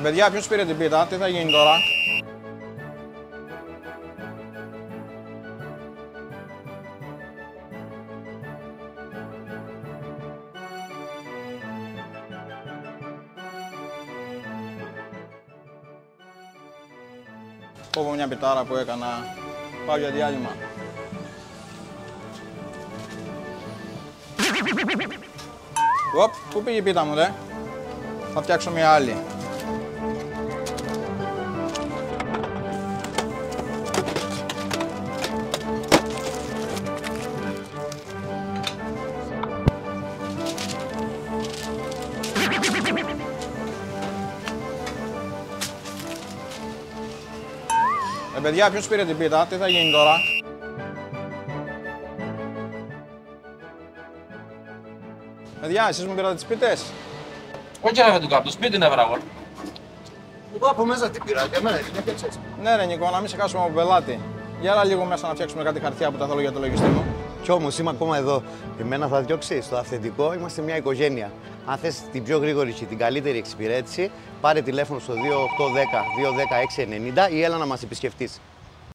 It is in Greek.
Παιδιά, ποιος πήρε την πίτα, τι θα γίνει τώρα? Πω μια πιτάρα που έκανα. Πάω για διάλειμμα. Οπ, πού πήγε η πίτα μου, δε? Θα φτιάξω μια άλλη. Παιδιά, ποιος πήρε την πίτα, τι θα γίνει τώρα? Παιδιά, εσείς μου πήρατε τις πίτες? Όχι ρε του κάτω, σπίτι είναι βράγο. Εγώ από μέσα τι πήρα, για μένα, τι έφτιαξες. Ναι ρε Νικό, να μην σε χάσουμε από πελάτη. Για άλλα λίγο μέσα να φτιάξουμε κάτι χαρτιά που τα θέλω για το λογιστή μου. Κι όμως είμαι ακόμα εδώ. Εμένα θα διώξεις στο αυθεντικό, είμαστε μια οικογένεια. Αν θες την πιο γρήγορη και την καλύτερη εξυπηρέτηση, πάρε τηλέφωνο στο 2810 210 690 ή έλα να μας επισκεφτείς.